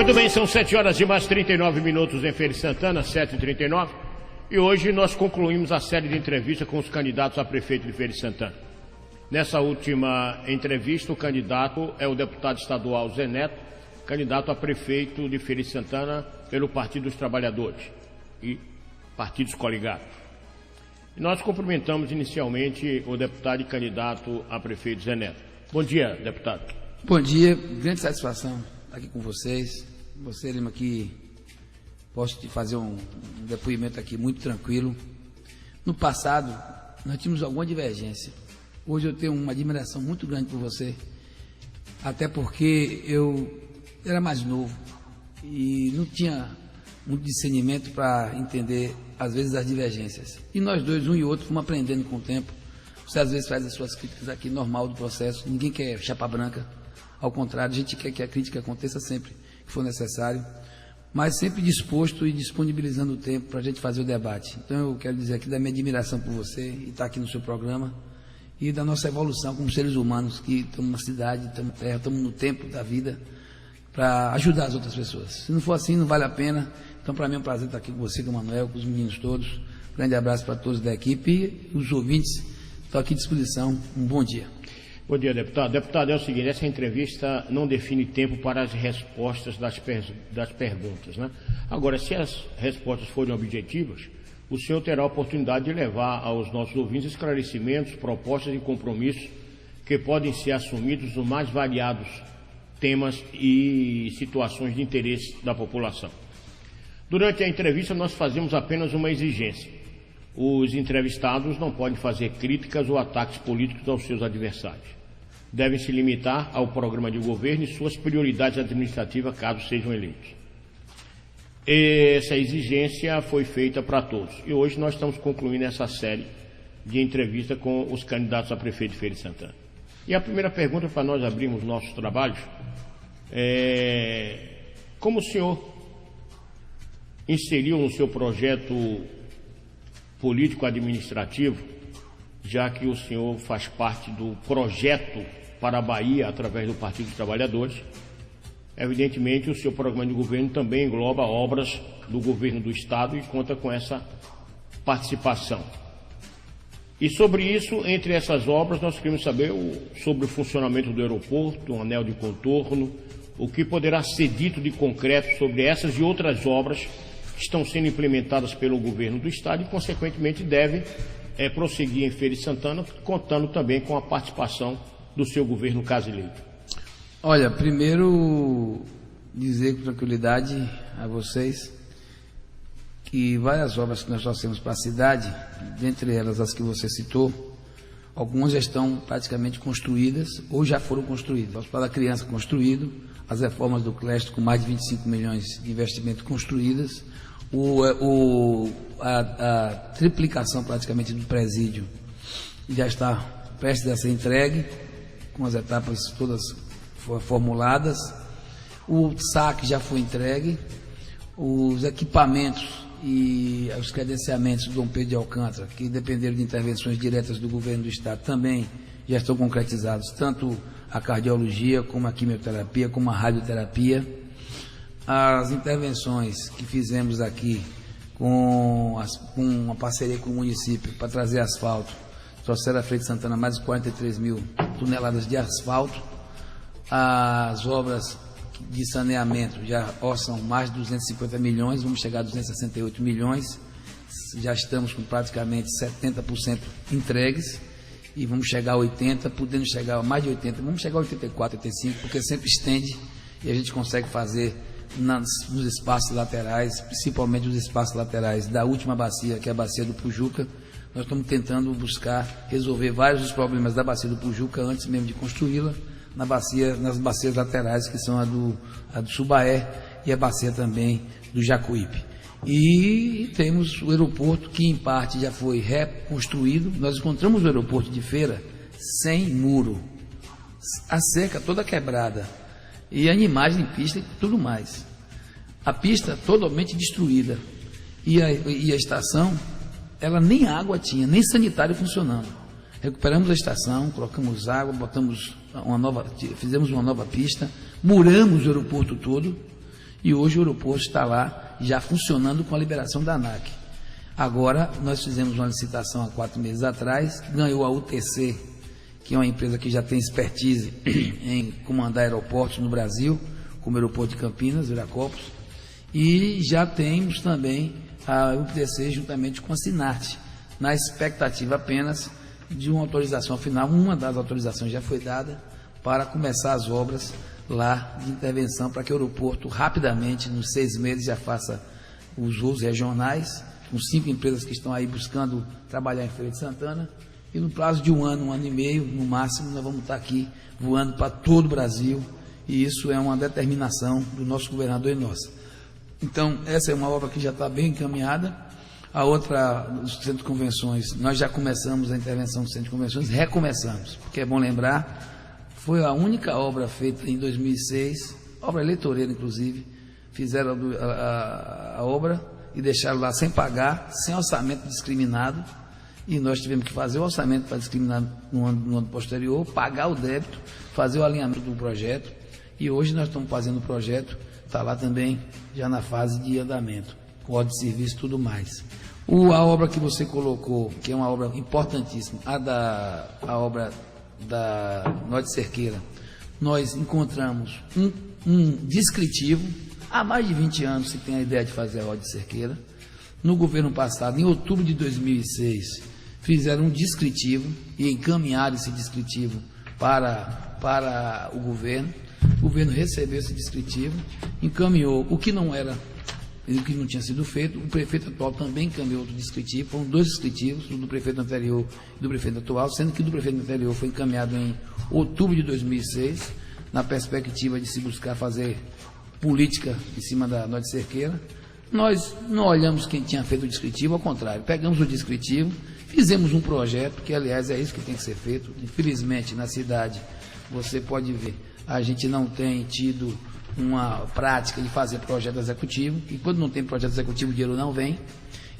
Muito bem, são 7 horas e mais 39 minutos em Feira de Santana, 7h39. E hoje nós concluímos a série de entrevistas com os candidatos a prefeito de Feira de Santana. Nessa última entrevista, o candidato é o deputado estadual Zé Neto, candidato a prefeito de Feira de Santana pelo Partido dos Trabalhadores e partidos coligados. E nós cumprimentamos inicialmente o deputado e candidato a prefeito Zé Neto. Bom dia, deputado. Bom dia, grande satisfação estar aqui com vocês. Você, Lima, que posso te fazer um depoimento aqui muito tranquilo. No passado, nós tínhamos alguma divergência. Hoje eu tenho uma admiração muito grande por você, até porque eu era mais novo e não tinha muito discernimento para entender, às vezes, as divergências. E nós dois, um e outro, fomos aprendendo com o tempo. Você, às vezes, faz as suas críticas aqui, normal do processo. Ninguém quer chapa branca. Ao contrário, a gente quer que a crítica aconteça sempre que for necessário, mas sempre disposto e disponibilizando o tempo para a gente fazer o debate. Então, eu quero dizer aqui da minha admiração por você e estar aqui no seu programa e da nossa evolução como seres humanos, que estamos na cidade, estamos na terra, estamos no tempo da vida para ajudar as outras pessoas. Se não for assim, não vale a pena. Então, para mim é um prazer estar aqui com você, com o Manuel, com os meninos todos. Grande abraço para todos da equipe e os ouvintes. Estou aqui à disposição. Um bom dia. Bom dia, deputado. Deputado, é o seguinte, essa entrevista não define tempo para as respostas das perguntas, né? Agora, se as respostas forem objetivas, o senhor terá a oportunidade de levar aos nossos ouvintes esclarecimentos, propostas e compromissos que podem ser assumidos nos mais variados temas e situações de interesse da população. Durante a entrevista, nós fazemos apenas uma exigência. Os entrevistados não podem fazer críticas ou ataques políticos aos seus adversários. Devem se limitar ao programa de governo e suas prioridades administrativas, caso sejam eleitos. Essa exigência foi feita para todos. E hoje nós estamos concluindo essa série de entrevistas com os candidatos a prefeito de Feira de Santana. E a primeira pergunta para nós abrirmos nossos trabalhos é: como o senhor inseriu no seu projeto político-administrativo, já que o senhor faz parte do projeto para a Bahia, através do Partido dos Trabalhadores, evidentemente o seu programa de governo também engloba obras do governo do Estado e conta com essa participação. E sobre isso, entre essas obras, nós queremos saber sobre o funcionamento do aeroporto, um anel de contorno, o que poderá ser dito de concreto sobre essas e outras obras que estão sendo implementadas pelo governo do Estado e, consequentemente, devem prosseguir em Feira de Santana, contando também com a participação do seu governo, caso eleito. Olha, primeiro dizer com tranquilidade a vocês que várias obras que nós trouxemos para a cidade, dentre elas as que você citou, algumas já estão praticamente construídas ou já foram construídas. O Hospital da Criança construído, as reformas do CLEST com mais de 25 milhões de investimento construídas, a triplicação praticamente do presídio já está prestes a ser entregue, com as etapas todas formuladas, o SAC já foi entregue, os equipamentos e os credenciamentos do Dom Pedro de Alcântara, que dependeram de intervenções diretas do governo do Estado, também já estão concretizados, tanto a cardiologia, como a quimioterapia, como a radioterapia. As intervenções que fizemos aqui com uma parceria com o município para trazer asfalto, trouxeram a Feira de Santana mais de 43 mil toneladas de asfalto. As obras de saneamento já orçam mais de 250 milhões, vamos chegar a 268 milhões, já estamos com praticamente 70% entregues e vamos chegar a 80%, podendo chegar a mais de 80%, vamos chegar a 84%, 85%, porque sempre estende e a gente consegue fazer nos espaços laterais, principalmente os espaços laterais da última bacia, que é a bacia do Pujuca. Nós estamos tentando buscar resolver vários dos problemas da bacia do Pujuca antes mesmo de construí-la, nas bacias laterais, que são a do Subaé e a bacia também do Jacuípe. E temos o aeroporto, que em parte já foi reconstruído. Nós encontramos o aeroporto de Feira sem muro, a cerca toda quebrada, e animais em pista e tudo mais. A pista totalmente destruída. E a estação, ela nem água tinha, nem sanitário funcionando. Recuperamos a estação, colocamos água, fizemos uma nova pista, muramos o aeroporto todo E hoje o aeroporto está lá, já funcionando com a liberação da ANAC. Agora, nós fizemos uma licitação há 4 meses atrás, ganhou a UTC, que é uma empresa que já tem expertise em comandar aeroportos no Brasil, como o aeroporto de Campinas, Viracopos, e já temos também a UTC juntamente com a Sinart, na expectativa apenas de uma autorização final. Uma das autorizações já foi dada para começar as obras lá de intervenção, para que o aeroporto rapidamente, nos 6 meses, já faça os voos regionais, com 5 empresas que estão aí buscando trabalhar em Feira de Santana, e no prazo de 1 ano, 1 ano e meio, no máximo, nós vamos estar aqui voando para todo o Brasil, e isso é uma determinação do nosso governador e nossa. Então, essa é uma obra que já está bem encaminhada. A outra, dos centros de convenções, nós já começamos a intervenção do centro de convenções, recomeçamos, porque é bom lembrar, foi a única obra feita em 2006, obra eleitoreira inclusive, fizeram a obra e deixaram lá sem pagar, sem orçamento discriminado, e nós tivemos que fazer o orçamento para discriminar no ano posterior, pagar o débito, fazer o alinhamento do projeto, e hoje nós estamos fazendo o projeto, está lá também, já na fase de andamento, código de serviço e tudo mais. A obra que você colocou, que é uma obra importantíssima, a obra da Norte Cerqueira, nós encontramos um descritivo, há mais de 20 anos se tem a ideia de fazer a Norte Cerqueira. No governo passado, em outubro de 2006, fizeram um descritivo e encaminharam esse descritivo para o governo. O governo recebeu esse descritivo, encaminhou o que não tinha sido feito. O prefeito atual também encaminhou outro descritivo. Foram 2 descritivos, o do prefeito anterior e do prefeito atual, sendo que o do prefeito anterior foi encaminhado em outubro de 2006, na perspectiva de se buscar fazer política em cima da Norte Cerqueira. Nós não olhamos quem tinha feito o descritivo, ao contrário, pegamos o descritivo, fizemos um projeto, que aliás é isso que tem que ser feito. Infelizmente, na cidade, você pode ver, a gente não tem tido uma prática de fazer projeto executivo, e quando não tem projeto executivo, o dinheiro não vem.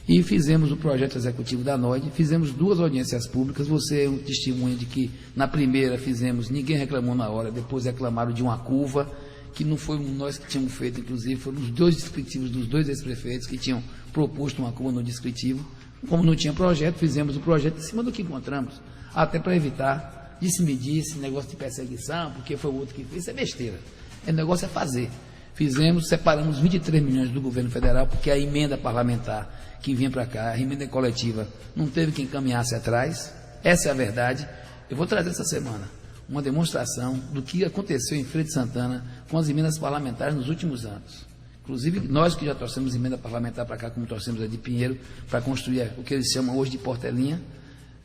E fizemos o projeto executivo da NOID, fizemos 2 audiências públicas. Você é um testemunho de que na primeira fizemos, ninguém reclamou na hora, depois reclamaram de uma curva, que não foi nós que tínhamos feito, inclusive, foram os 2 descritivos dos 2 ex-prefeitos que tinham proposto uma curva no descritivo. Como não tinha projeto, fizemos o projeto em cima do que encontramos, até para evitar de se medir esse negócio de perseguição, porque foi o outro que fez. Isso é besteira. O negócio é fazer. Fizemos, separamos 23 milhões do governo federal, porque a emenda parlamentar que vinha para cá, a emenda coletiva, não teve quem encaminhasse atrás. Essa é a verdade. Eu vou trazer essa semana uma demonstração do que aconteceu em Feira de Santana com as emendas parlamentares nos últimos anos. Inclusive, nós que já trouxemos emenda parlamentar para cá, como trouxemos a de Pinheiro, para construir o que eles chamam hoje de Portelinha.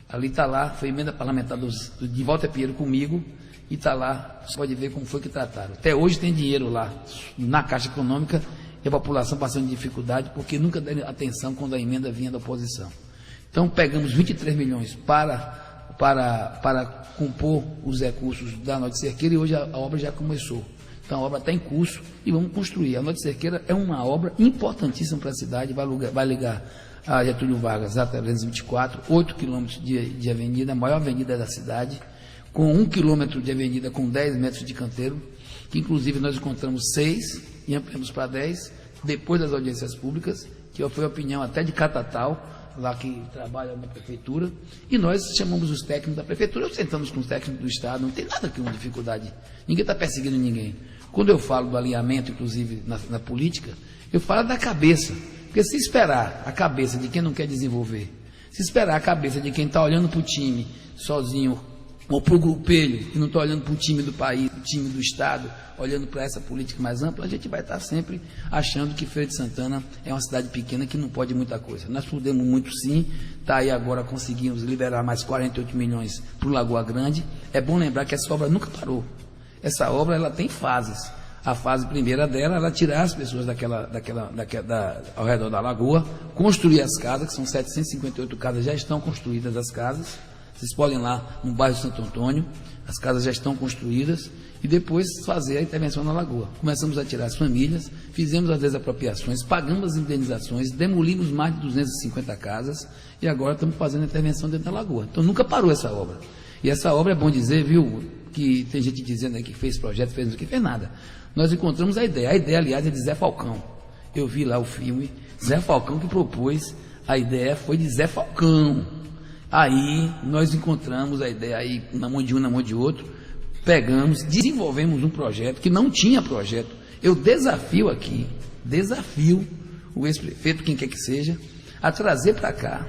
Ali está lá, foi emenda parlamentar de Walter Pinheiro comigo, e está lá, você pode ver como foi que trataram. Até hoje tem dinheiro lá, na Caixa Econômica, e a população passando dificuldade, porque nunca deram atenção quando a emenda vinha da oposição. Então, pegamos 23 milhões para compor os recursos da Norte Cerqueira, e hoje a obra já começou. Então, a obra está em curso e vamos construir. A Norte Cerqueira é uma obra importantíssima para a cidade, vai ligar a Getúlio Vargas a 324, 8 quilômetros de avenida, a maior avenida da cidade, com 1 quilômetro de avenida com 10 metros de canteiro, que inclusive nós encontramos 6 e ampliamos para 10, depois das audiências públicas, que foi a opinião até de Catatal, lá que trabalha na prefeitura, e nós chamamos os técnicos da prefeitura, sentamos com os técnicos do Estado, não tem nada aqui uma dificuldade, ninguém está perseguindo ninguém. Quando eu falo do alinhamento, inclusive na política, eu falo da cabeça, porque se esperar a cabeça de quem não quer desenvolver, se esperar a cabeça de quem está olhando para o time sozinho, ou para o grupelho, e não está olhando para o time do país, o time do Estado, olhando para essa política mais ampla, a gente vai estar sempre achando que Feira de Santana é uma cidade pequena que não pode muita coisa. Nós podemos muito sim, está aí agora, conseguimos liberar mais 48 milhões para o Lagoa Grande. É bom lembrar que essa obra nunca parou. Essa obra ela tem fases. A fase primeira dela, ela tirar as pessoas ao redor da lagoa, construir as casas, que são 758 casas, já estão construídas as casas. Vocês podem ir lá no bairro Santo Antônio, as casas já estão construídas, e depois fazer a intervenção na lagoa. Começamos a tirar as famílias, fizemos as desapropriações, pagamos as indenizações, demolimos mais de 250 casas, e agora estamos fazendo a intervenção dentro da lagoa. Então nunca parou essa obra. E essa obra é bom dizer, viu, que tem gente dizendo aí que fez projeto, fez não fez nada. nós encontramos a ideia. A ideia, aliás, é de Zé Falcão. Eu vi lá o filme, Zé Falcão que propôs, a ideia foi de Zé Falcão. Aí nós encontramos a ideia aí na mão de um, na mão de outro, pegamos, desenvolvemos um projeto que não tinha projeto. Eu desafio o ex-prefeito, quem quer que seja, a trazer para cá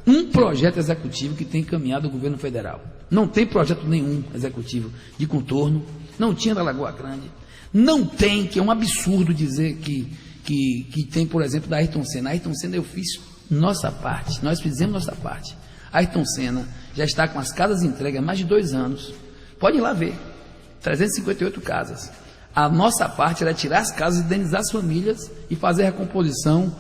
um projeto executivo que tem encaminhado o governo federal. Não tem projeto nenhum executivo de contorno, não tinha da Lagoa Grande, não tem, que é um absurdo dizer que tem, por exemplo, da Ayrton Senna. A Ayrton Senna eu fiz nossa parte, nós fizemos nossa parte. A Ayrton Senna já está com as casas entregues há mais de 2 anos. Pode ir lá ver, 358 casas. A nossa parte era tirar as casas, indenizar as famílias e fazer a recomposição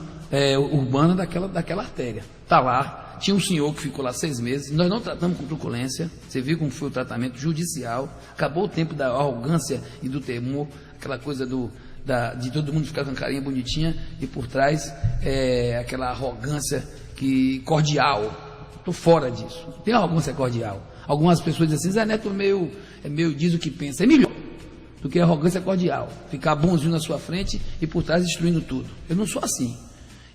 urbana daquela artéria. Está lá, tinha um senhor que ficou lá 6 meses, nós não tratamos com truculência, você viu como foi o tratamento judicial, acabou o tempo da arrogância e do temor, aquela coisa de todo mundo ficar com a carinha bonitinha e por trás aquela arrogância cordial. Estou fora disso, tem arrogância cordial. Algumas pessoas dizem assim, Zé Neto meio diz o que pensa, é melhor do que arrogância cordial, ficar bonzinho na sua frente e por trás destruindo tudo. Eu não sou assim.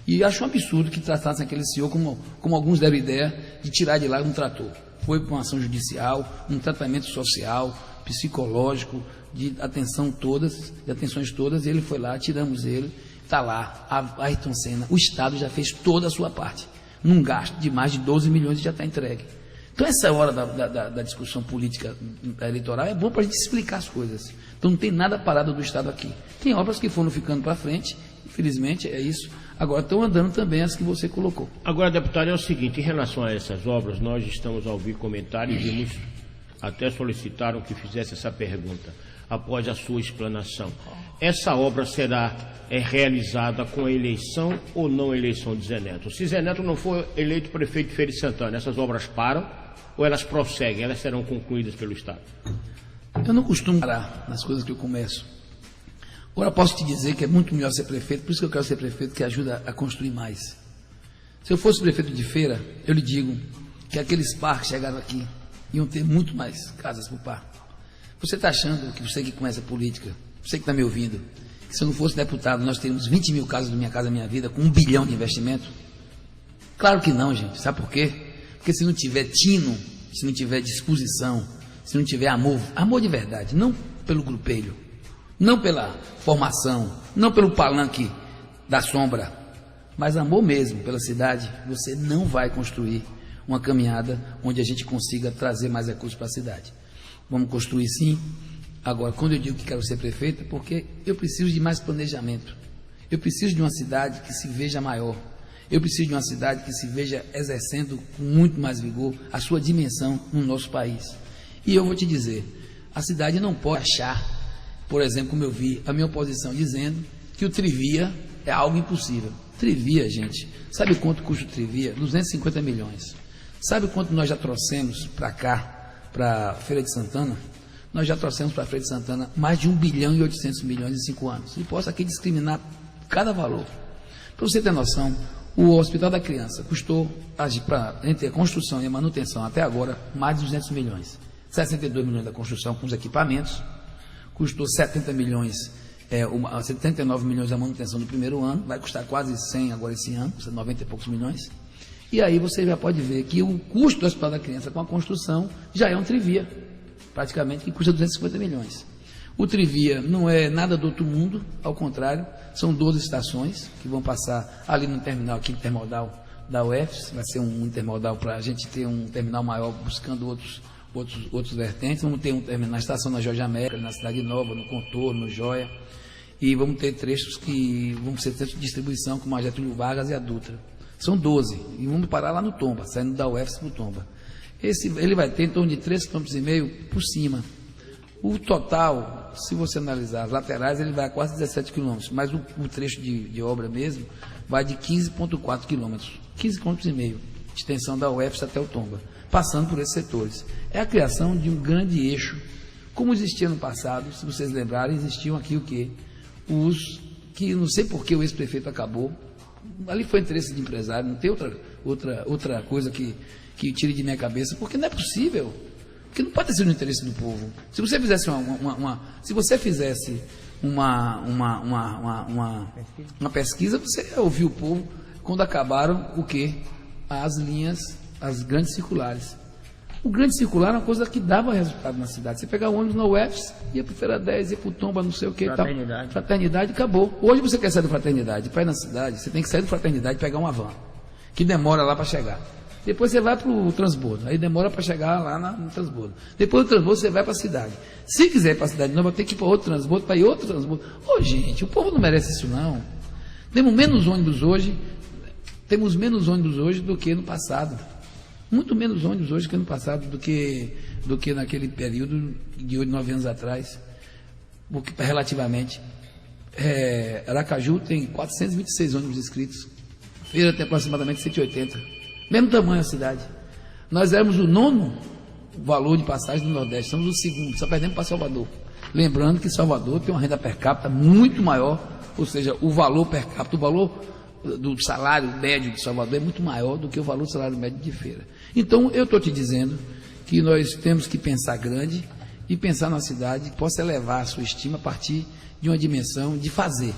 E acho um absurdo que tratassem aquele senhor como alguns deram ideia de tirar de lá um trator. Foi para uma ação judicial, um tratamento social, psicológico, de atenções todas, e ele foi lá, tiramos ele, está lá, a Ayrton Senna, o Estado já fez toda a sua parte, num gasto de mais de 12 milhões e já está entregue. Então essa hora da discussão política eleitoral é bom para a gente explicar as coisas. Então não tem nada parado do Estado aqui. Tem obras que foram ficando para frente, infelizmente é isso. Agora estão andando também as que você colocou. Agora, deputado, é o seguinte, em relação a essas obras, nós estamos a ouvir comentários e muitos até solicitaram que fizesse essa pergunta após a sua explanação. Essa obra será realizada com a eleição ou não eleição de Zé Neto? Se Zé Neto não for eleito prefeito de Feira de Santana, essas obras param ou elas prosseguem, elas serão concluídas pelo Estado? Eu não costumo parar nas coisas que eu começo. Agora posso te dizer que é muito melhor ser prefeito, por isso que eu quero ser prefeito, que ajuda a construir mais. Se eu fosse prefeito de Feira, eu lhe digo que aqueles parques chegaram aqui, iam ter muito mais casas para o parque. Você está achando que você que conhece a política, você que está me ouvindo, que se eu não fosse deputado, nós teríamos 20 mil casas do Minha Casa Minha Vida, com 1 bilhão de investimento? Claro que não, gente. Sabe por quê? Porque se não tiver tino, se não tiver disposição, se não tiver amor de verdade, não pelo grupelho, não pela formação, não pelo palanque da sombra, mas amor mesmo pela cidade, você não vai construir uma caminhada onde a gente consiga trazer mais recursos para a cidade. Vamos construir sim. Agora, quando eu digo que quero ser prefeito, é porque eu preciso de mais planejamento. Eu preciso de uma cidade que se veja maior. Eu preciso de uma cidade que se veja exercendo com muito mais vigor a sua dimensão no nosso país. E eu vou te dizer, a cidade não pode achar, por exemplo, como eu vi a minha oposição dizendo que o Trivia é algo impossível. Trivia, gente, sabe quanto custa o Trivia? 250 milhões. Sabe quanto nós já trouxemos para cá, para Feira de Santana? Nós já trouxemos para Feira de Santana mais de 1 bilhão e 800 milhões em 5 anos. E posso aqui discriminar cada valor. Para você ter noção, o Hospital da Criança custou, entre a construção e a manutenção até agora, mais de 200 milhões. 62 milhões da construção com os equipamentos, custou 70 milhões, 79 milhões a manutenção do primeiro ano, vai custar quase 100 agora esse ano, custa 90 e poucos milhões. E aí você já pode ver que o custo do Hospital da Criança com a construção já é um Trivia, praticamente, que custa 250 milhões. O Trivia não é nada do outro mundo, ao contrário, são 12 estações que vão passar ali no terminal, aqui no intermodal da UFS, vai ser um intermodal para a gente ter um terminal maior buscando outros vertentes. Vamos ter um terminal na estação na Jorge América, na Cidade Nova, no Contorno, no Joia, e vamos ter trechos que vão ser trechos de distribuição como a Getúlio Vargas e a Dutra. São 12, e vamos parar lá no Tomba, saindo da UFS para o Tomba. Ele vai ter em torno de 3,5 km por cima. O total, se você analisar as laterais, ele vai a quase 17 km, mas o trecho de obra mesmo vai de 15,4 km, 15,5 km de extensão da UFS até o Tomba, passando por esses setores. É a criação de um grande eixo, como existia no passado, se vocês lembrarem, existiam aqui o quê? Que não sei por que o ex-prefeito acabou, ali foi interesse de empresário, não tem outra coisa que tire de minha cabeça, porque não é possível, porque não pode ter sido no interesse do povo. Se você fizesse se você fizesse uma pesquisa, você ouviu o povo quando acabaram o quê? As linhas, as grandes circulares. O grande circular era uma coisa que dava resultado na cidade. Você pegava o ônibus na UFS, ia para o Feira 10, ia para o Tomba, não sei o que. Fraternidade. Fraternidade, acabou. Hoje você quer sair do Fraternidade, para ir na cidade, você tem que sair do Fraternidade e pegar uma van, que demora lá para chegar. Depois você vai para o transbordo, aí demora para chegar lá no transbordo. Depois do transbordo você vai para a cidade. Se quiser ir para a cidade nova, tem que ir para outro transbordo, para ir outro transbordo. Ô gente, o povo não merece isso não. Temos menos ônibus hoje do que no passado. Muito menos ônibus hoje que no passado, do que naquele período de 8, 9 anos atrás, porque, relativamente. Aracaju tem 426 ônibus inscritos, Feira tem aproximadamente 180, mesmo tamanho a cidade. Nós éramos o 9º valor de passagem do Nordeste, somos o 2º, só perdemos para Salvador. Lembrando que Salvador tem uma renda per capita muito maior, ou seja, o valor per capita, o valor do salário médio de Salvador é muito maior do que o valor do salário médio de Feira. Então, eu estou te dizendo que nós temos que pensar grande e pensar na cidade que possa elevar a sua estima a partir de uma dimensão de fazer.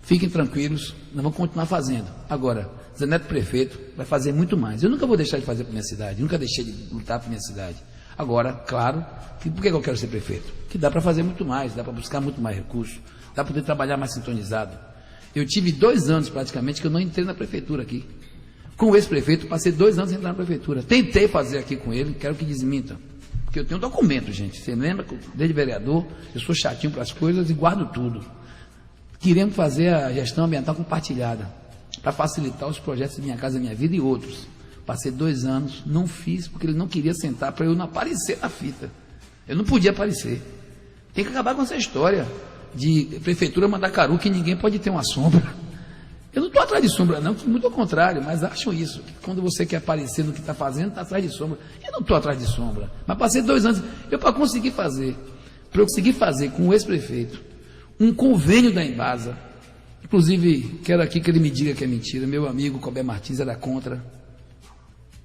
Fiquem tranquilos, nós vamos continuar fazendo. Agora, Zé Neto prefeito vai fazer muito mais. Eu nunca vou deixar de fazer para minha cidade, nunca deixei de lutar para minha cidade. Agora, claro, por que eu quero ser prefeito? Que dá para fazer muito mais, dá para buscar muito mais recursos, dá para poder trabalhar mais sintonizado. Eu tive 2 anos praticamente que eu não entrei na prefeitura aqui. Com o ex-prefeito, passei 2 anos sem entrar na prefeitura. Tentei fazer aqui com ele, quero que desminta. Porque eu tenho um documento, gente. Você lembra que desde vereador, eu sou chatinho para as coisas e guardo tudo. Queremos fazer a gestão ambiental compartilhada, para facilitar os projetos de Minha Casa Minha Vida e outros. Passei 2 anos, não fiz, porque ele não queria sentar para eu não aparecer na fita. Eu não podia aparecer. Tem que acabar com essa história de prefeitura Mandacaru, que ninguém pode ter uma sombra. Eu não estou atrás de sombra não, muito ao contrário, mas acham isso, que quando você quer aparecer no que está fazendo, está atrás de sombra. Eu não estou atrás de sombra, mas passei 2 anos, para eu conseguir fazer com o ex-prefeito, um convênio da Embasa, inclusive, quero aqui que ele me diga que é mentira, meu amigo Colbert Martins era contra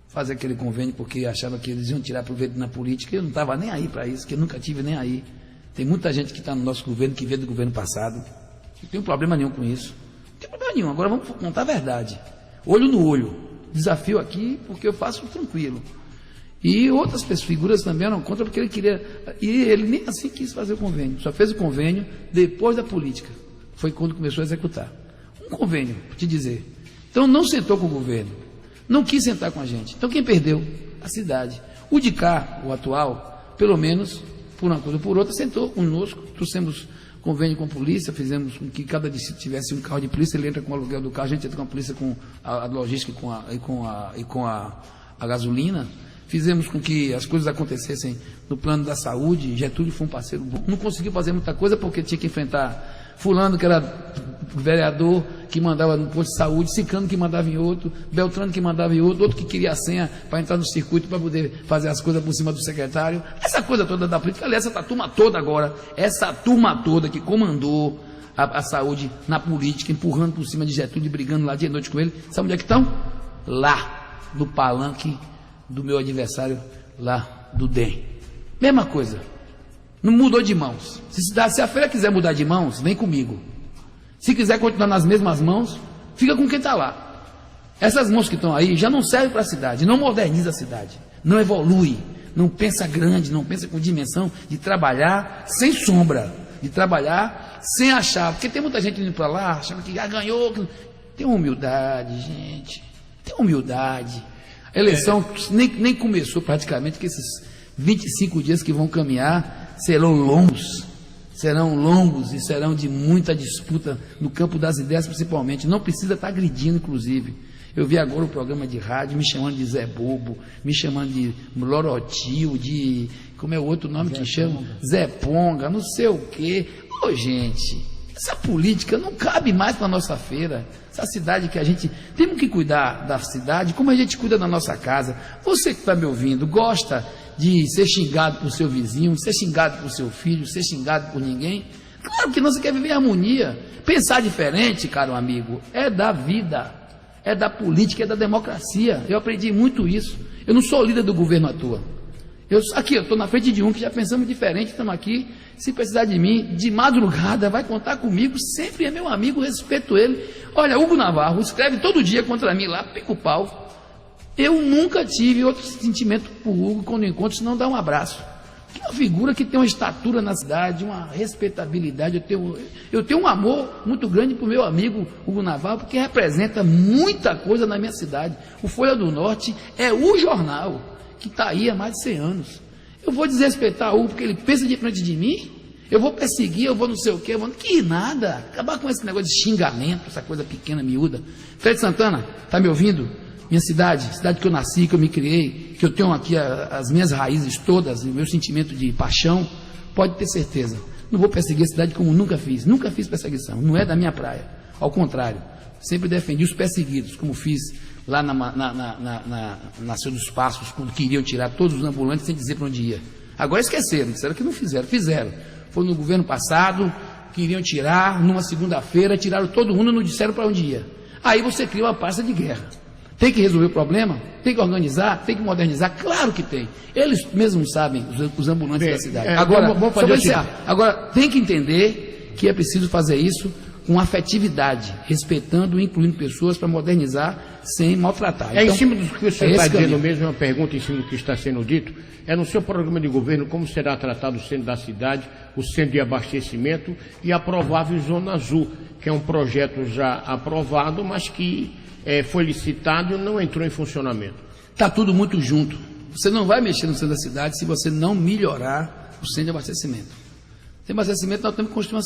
fazer aquele convênio, porque achava que eles iam tirar proveito na política, eu não estava nem aí para isso, que eu nunca tive nem aí. Tem muita gente que está no nosso governo, que veio do governo passado. Não tem problema nenhum com isso. Não tem problema nenhum. Agora vamos contar a verdade. Olho no olho. Desafio aqui, porque eu faço tranquilo. E outras figuras também eram contra, porque ele queria... E ele nem assim quis fazer o convênio. Só fez o convênio depois da política. Foi quando começou a executar. Um convênio, para te dizer. Então não sentou com o governo. Não quis sentar com a gente. Então quem perdeu? A cidade. O de cá, o atual, pelo menos... por uma coisa ou por outra, sentou conosco, trouxemos convênio com a polícia, fizemos com que cada distrito tivesse um carro de polícia, ele entra com o aluguel do carro, a gente entra com a polícia, com a logística e com a gasolina, fizemos com que as coisas acontecessem no plano da saúde. Getúlio foi um parceiro bom, não conseguiu fazer muita coisa porque tinha que enfrentar fulano que era vereador, que mandava no posto de saúde, Ciclano que mandava em outro, Beltrano que mandava em outro, outro que queria a senha para entrar no circuito para poder fazer as coisas por cima do secretário. Essa coisa toda da política, aliás, essa turma toda agora, essa turma toda que comandou a saúde na política, empurrando por cima de Getúlio, brigando lá dia e noite com ele, sabe onde é que estão? Lá, no palanque do meu adversário, lá do DEM. Mesma coisa. Não mudou de mãos. Se a feira quiser mudar de mãos, vem comigo. Se quiser continuar nas mesmas mãos, fica com quem está lá. Essas mãos que estão aí já não servem para a cidade, não moderniza a cidade, não evolui, não pensa grande, não pensa com dimensão de trabalhar sem sombra, de trabalhar sem achar, porque tem muita gente indo para lá, achando que já ganhou. Tem humildade, gente, tem humildade. A eleição nem começou praticamente, que esses 25 dias que vão caminhar serão longos e serão de muita disputa no campo das ideias, principalmente. Não precisa estar agredindo, inclusive. Eu vi agora o programa de rádio me chamando de Zé Bobo, me chamando de Lorotil, de... como é o outro nome que chama? Zé Ponga, não sei o quê. Ô, gente, essa política não cabe mais na nossa feira. Essa cidade que a gente... Temos que cuidar da cidade como a gente cuida da nossa casa. Você que está me ouvindo, gosta de ser xingado por seu vizinho, ser xingado por seu filho, ser xingado por ninguém? Claro que não, você quer viver em harmonia. Pensar diferente, caro amigo, é da vida, é da política, é da democracia. Eu aprendi muito isso. Eu não sou líder do governo à toa. Aqui, eu estou na frente de um que já pensamos diferente, estamos aqui. Se precisar de mim, de madrugada, vai contar comigo, sempre é meu amigo, respeito ele. Olha, Hugo Navarro escreve todo dia contra mim lá, pica o pau. Eu nunca tive outro sentimento por Hugo quando encontro, senão dar um abraço. Que é uma figura que tem uma estatura na cidade, uma respeitabilidade. Eu tenho um amor muito grande para o meu amigo Hugo Navarro, porque representa muita coisa na minha cidade. O Folha do Norte é o jornal que está aí há mais de 100 anos. Eu vou desrespeitar o Hugo porque ele pensa de frente de mim? Eu vou perseguir, eu vou não sei o quê, que nada. Acabar com esse negócio de xingamento, essa coisa pequena, miúda. Fred Santana, está me ouvindo? Minha cidade que eu nasci, que eu me criei, que eu tenho aqui as minhas raízes todas, o meu sentimento de paixão, pode ter certeza. Não vou perseguir a cidade como nunca fiz perseguição, não é da minha praia. Ao contrário, sempre defendi os perseguidos, como fiz lá na Senhor dos Passos, quando queriam tirar todos os ambulantes sem dizer para onde ia. Agora esqueceram, disseram que não fizeram. Foi no governo passado, queriam tirar, numa segunda-feira, tiraram todo mundo e não disseram para onde ia. Aí você cria uma praça de guerra. Tem que resolver o problema? Tem que organizar? Tem que modernizar? Claro que tem. Eles mesmos sabem, os ambulantes da cidade. Agora, tem que entender que é preciso fazer isso com afetividade, respeitando e incluindo pessoas para modernizar sem maltratar. Então, em cima do que o senhor está dizendo mesmo, uma pergunta em cima do que está sendo dito, é no seu programa de governo como será tratado o centro da cidade, o centro de abastecimento e a provável Zona Azul, que é um projeto já aprovado, mas que foi licitado e não entrou em funcionamento. Está tudo muito junto. Você não vai mexer no centro da cidade se você não melhorar o centro de abastecimento. Sem abastecimento, nós temos que construir uma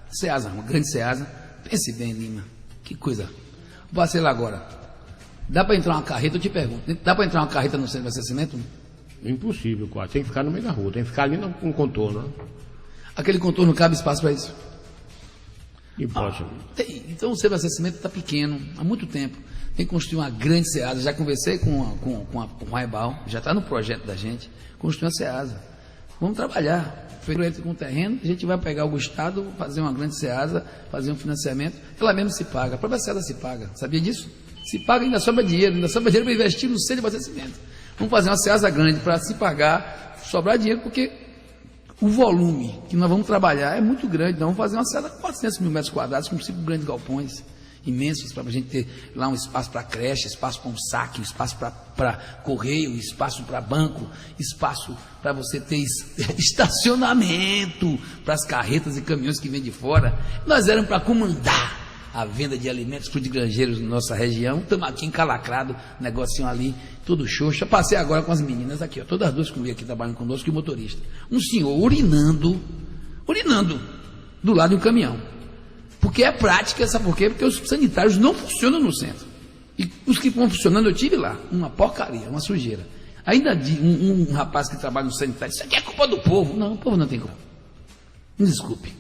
SEASA, uma grande SEASA. Pense bem, Lima. Que coisa. Vou passar lá agora. Dá para entrar uma carreta, eu te pergunto. Dá para entrar uma carreta no centro de abastecimento? Impossível, quase. Tem que ficar no meio da rua, tem que ficar ali no contorno. Aquele contorno cabe espaço para isso? Então o centro de abastecimento está pequeno, há muito tempo. Tem que construir uma grande SEASA. Já conversei com o Raibal, já está no projeto da gente, construir uma SEASA. Vamos trabalhar. Feito com o terreno, a gente vai pegar o Estado, fazer uma grande SEASA, fazer um financiamento, ela mesmo se paga. A própria SEASA se paga, sabia disso? Se paga e ainda sobra dinheiro para investir no centro de abastecimento. Vamos fazer uma SEASA grande para se pagar, sobrar dinheiro, porque o volume que nós vamos trabalhar é muito grande. Nós vamos fazer uma SEASA de 400 mil metros quadrados, com 5 grandes galpões imensos, para a gente ter lá um espaço para creche, espaço para um saque, espaço para correio, espaço para banco, espaço para você ter estacionamento para as carretas e caminhões que vêm de fora. Nós éramos para comandar a venda de alimentos frutigranjeiros na nossa região. Estamos aqui encalacrado, negocinho ali, todo xoxo. Eu passei agora com as meninas aqui, ó, todas as duas comigo aqui trabalhando conosco, e o motorista. Um senhor urinando do lado de um caminhão. Porque é prática, sabe por quê? Porque os sanitários não funcionam no centro. E os que vão funcionando, eu tive lá, uma porcaria, uma sujeira. Ainda um rapaz que trabalha no sanitário, isso aqui é culpa do povo. Não, o povo não tem culpa. Me desculpe.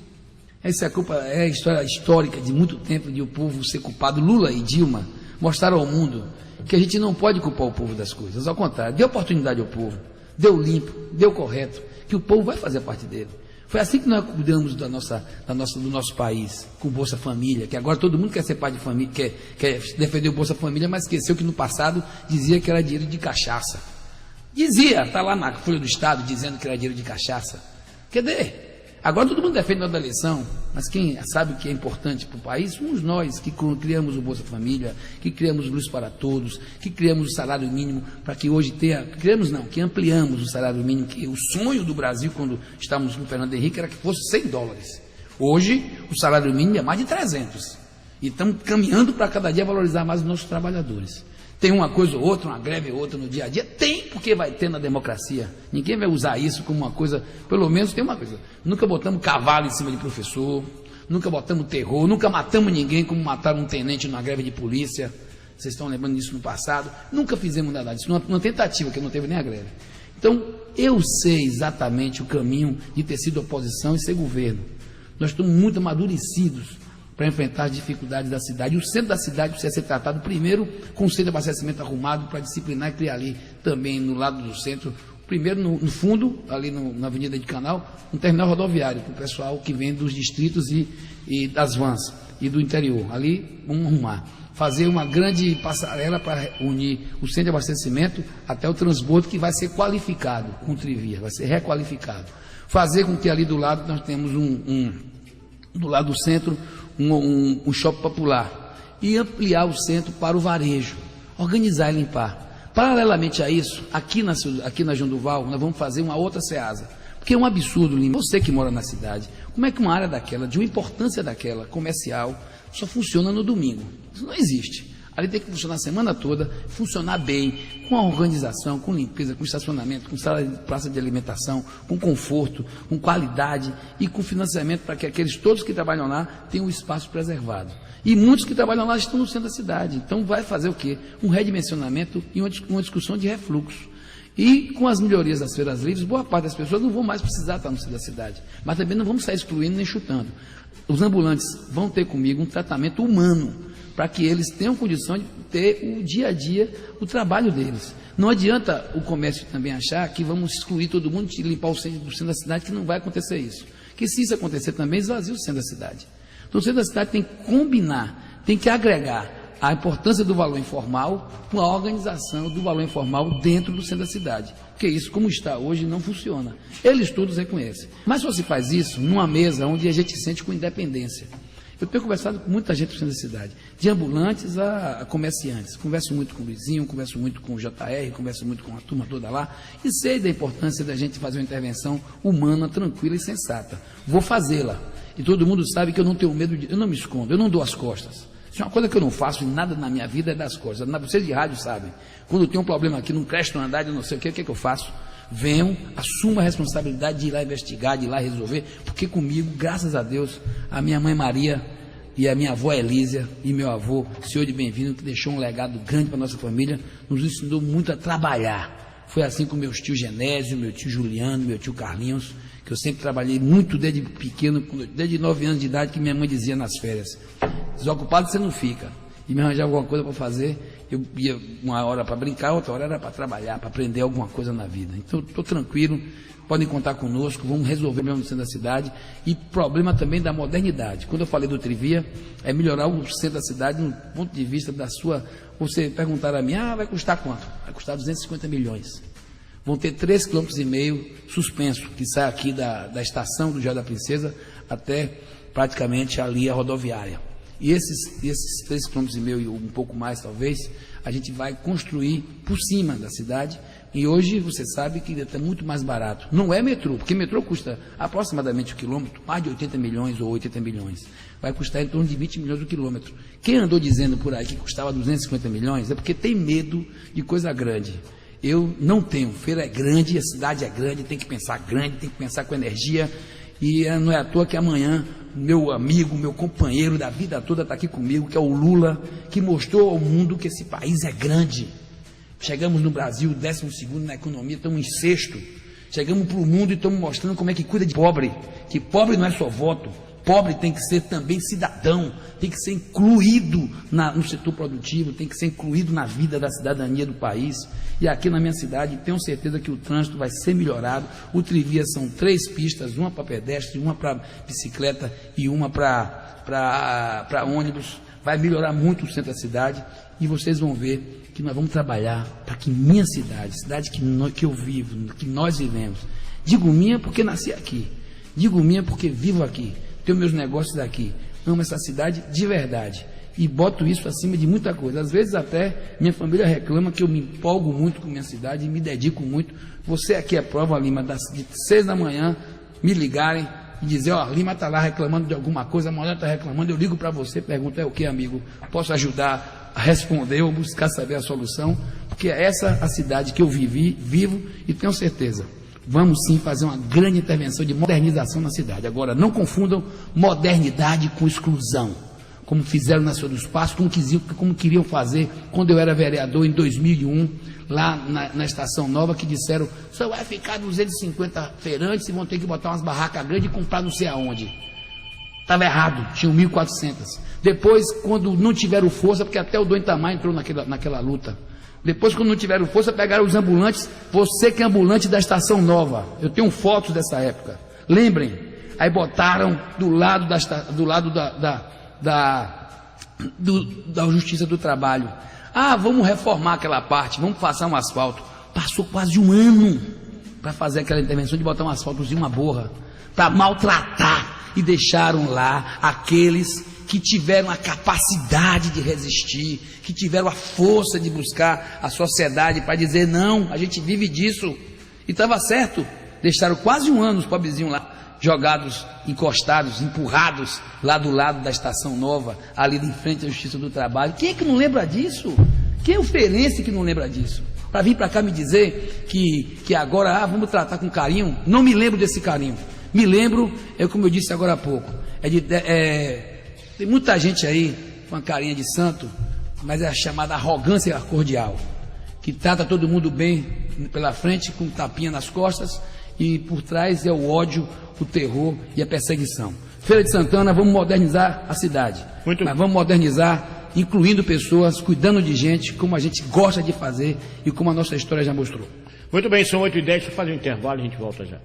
Essa é a história histórica de muito tempo de o povo ser culpado. Lula e Dilma mostraram ao mundo que a gente não pode culpar o povo das coisas. Ao contrário, dê oportunidade ao povo, deu limpo, deu correto, que o povo vai fazer a parte dele. Foi assim que nós cuidamos do nosso país, com o Bolsa Família, que agora todo mundo quer ser pai de família, quer defender o Bolsa Família, mas esqueceu que no passado dizia que era dinheiro de cachaça. Está lá na Folha do Estado dizendo que era dinheiro de cachaça. Cadê? Agora todo mundo defende a eleição, mas quem sabe o que é importante para o país somos nós, que criamos o Bolsa Família, que criamos Luz para Todos, que criamos o salário mínimo para que hoje que ampliamos o salário mínimo, que o sonho do Brasil, quando estávamos com o Fernando Henrique, era que fosse $100. Hoje, o salário mínimo é mais de 300. E estamos caminhando para cada dia valorizar mais os nossos trabalhadores. Tem uma coisa ou outra, uma greve ou outra no dia a dia? Tem, porque vai ter na democracia. Ninguém vai usar isso como uma coisa, pelo menos tem uma coisa. Nunca botamos cavalo em cima de professor, nunca botamos terror, nunca matamos ninguém como mataram um tenente numa greve de polícia. Vocês estão lembrando disso no passado? Nunca fizemos nada disso, numa tentativa, que não teve nem a greve. Então, eu sei exatamente o caminho de ter sido oposição e ser governo. Nós estamos muito amadurecidos para enfrentar as dificuldades da cidade. E o centro da cidade precisa ser tratado primeiro com o centro de abastecimento arrumado para disciplinar e criar ali também no lado do centro, primeiro no fundo, ali na Avenida de Canal, um terminal rodoviário para o pessoal que vem dos distritos e das vans e do interior. Ali vamos arrumar. fazer uma grande passarela para unir o centro de abastecimento até o transbordo, que vai ser qualificado com Trivia, vai ser requalificado. Fazer com que ali do lado nós temos do lado do centro, um shopping popular, e ampliar o centro para o varejo, organizar e limpar. Paralelamente a isso, aqui na João Duval, nós vamos fazer uma outra SEASA, porque é um absurdo, Lima, você que mora na cidade, como é que uma área daquela, de uma importância daquela, comercial, só funciona no domingo? Isso não existe. Ali tem que funcionar a semana toda, funcionar bem, com a organização, com limpeza, com estacionamento, com sala de praça de alimentação, com conforto, com qualidade e com financiamento para que aqueles todos que trabalham lá tenham o espaço preservado. E muitos que trabalham lá estão no centro da cidade. Então vai fazer o quê? Um redimensionamento e uma discussão de refluxo. E com as melhorias das feiras livres, boa parte das pessoas não vão mais precisar estar no centro da cidade. Mas também não vamos sair excluindo nem chutando. Os ambulantes vão ter comigo um tratamento humano, para que eles tenham condição de ter o dia a dia, o trabalho deles. Não adianta o comércio também achar que vamos excluir todo mundo e limpar o centro do centro da cidade, que não vai acontecer isso. Que se isso acontecer também, esvazia o centro da cidade. Então o centro da cidade tem que combinar, tem que agregar a importância do valor informal com a organização do valor informal dentro do centro da cidade. Porque isso, como está hoje, não funciona. Eles todos reconhecem. Mas se você faz isso numa mesa onde a gente se sente com independência. Eu tenho conversado com muita gente do centro da cidade, de ambulantes a comerciantes. Converso muito com o Luizinho, converso muito com o JR, converso muito com a turma toda lá, e sei da importância da gente fazer uma intervenção humana, tranquila e sensata. Vou fazê-la. E todo mundo sabe que eu não tenho medo eu não me escondo, eu não dou as costas. Isso é uma coisa que eu não faço em nada na minha vida, é das costas. Vocês de rádio sabem. Quando tem um problema aqui, não cresce no andar, eu não sei o que é que eu faço. Venham, assuma a responsabilidade de ir lá investigar, de ir lá resolver, porque comigo, graças a Deus, a minha mãe Maria e a minha avó Elísia e meu avô, senhor de bem-vindo, que deixou um legado grande para a nossa família, nos ensinou muito a trabalhar. Foi assim com meus tios Genésio, meu tio Juliano, meu tio Carlinhos, que eu sempre trabalhei muito desde pequeno, desde 9 anos de idade, que minha mãe dizia nas férias: desocupado você não fica. E me arranjava alguma coisa para fazer, eu ia uma hora para brincar, outra hora era para trabalhar, para aprender alguma coisa na vida. Então, estou tranquilo, podem contar conosco, vamos resolver mesmo no centro da cidade. E problema também da modernidade. Quando eu falei do Trivia, é melhorar o centro da cidade no ponto de vista da sua... Você perguntar a mim, vai custar quanto? Vai custar 250 milhões. Vão ter 3,5 km suspenso, que sai aqui da estação do Jardim da Princesa até praticamente ali a rodoviária. E esses 3,5 km e um pouco mais, talvez, a gente vai construir por cima da cidade. E hoje você sabe que está muito mais barato. Não é metrô, porque metrô custa aproximadamente o quilômetro, mais de 80 milhões ou 80 milhões. Vai custar em torno de 20 milhões o quilômetro. Quem andou dizendo por aí que custava 250 milhões é porque tem medo de coisa grande. Eu não tenho. Feira é grande, a cidade é grande, tem que pensar grande, tem que pensar com energia. E não é à toa que amanhã meu amigo, meu companheiro da vida toda está aqui comigo, que é o Lula, que mostrou ao mundo que esse país é grande. Chegamos no Brasil, 12º na economia, estamos em 6º. Chegamos para o mundo e estamos mostrando como é que cuida de pobre, que pobre não é só voto, pobre tem que ser também cidadão, tem que ser incluído no setor produtivo, tem que ser incluído na vida da cidadania do país. E aqui na minha cidade, tenho certeza que o trânsito vai ser melhorado. O Trivia são 3 pistas, uma para pedestre, uma para bicicleta e uma para ônibus. Vai melhorar muito o centro da cidade e vocês vão ver que nós vamos trabalhar para que minha cidade que eu vivo, que nós vivemos, digo minha porque nasci aqui, digo minha porque vivo aqui, tenho meus negócios aqui, amo essa cidade de verdade e boto isso acima de muita coisa. Às vezes até minha família reclama que eu me empolgo muito com minha cidade e me dedico muito. Você aqui é prova, Lima, de 6 da manhã me ligarem e dizer, Lima está lá reclamando de alguma coisa, amanhã está reclamando, eu ligo para você, pergunto, é o que, amigo? Posso ajudar a responder ou buscar saber a solução? Porque é essa a cidade que eu vivo e tenho certeza. Vamos sim fazer uma grande intervenção de modernização na cidade. Agora, não confundam modernidade com exclusão, como fizeram na Senhora dos Passos, como queriam fazer quando eu era vereador em 2001, lá na Estação Nova, que disseram, só vai ficar 250 feirantes e vão ter que botar umas barracas grandes e comprar não sei aonde. Estava errado, tinham 1.400. Depois, quando não tiveram força, porque até o Dom Itamar entrou naquela luta, depois, quando não tiveram força, pegaram os ambulantes, você que é ambulante da Estação Nova, eu tenho fotos dessa época, lembrem, aí botaram do lado da Justiça do Trabalho. Vamos reformar aquela parte, vamos passar um asfalto. Passou quase um ano para fazer aquela intervenção de botar um asfaltozinho, uma borra, para maltratar, e deixaram lá aqueles que tiveram a capacidade de resistir, que tiveram a força de buscar a sociedade para dizer: não, a gente vive disso. E estava certo, deixaram quase um ano os pobrezinhos lá, jogados, encostados, empurrados lá do lado da Estação Nova, ali em frente à Justiça do Trabalho. Quem é que não lembra disso? Quem é o ferense que não lembra disso? Para vir para cá me dizer que agora vamos tratar com carinho. Não me lembro desse carinho. Me lembro, como eu disse agora há pouco, tem muita gente aí com a carinha de santo, mas é a chamada arrogância cordial, que trata todo mundo bem pela frente, com tapinha nas costas, e por trás é o ódio, o terror e a perseguição. Feira de Santana, vamos modernizar a cidade, mas vamos modernizar incluindo pessoas, cuidando de gente, como a gente gosta de fazer e como a nossa história já mostrou. Muito bem, são 8h10, deixa eu fazer um intervalo e a gente volta já.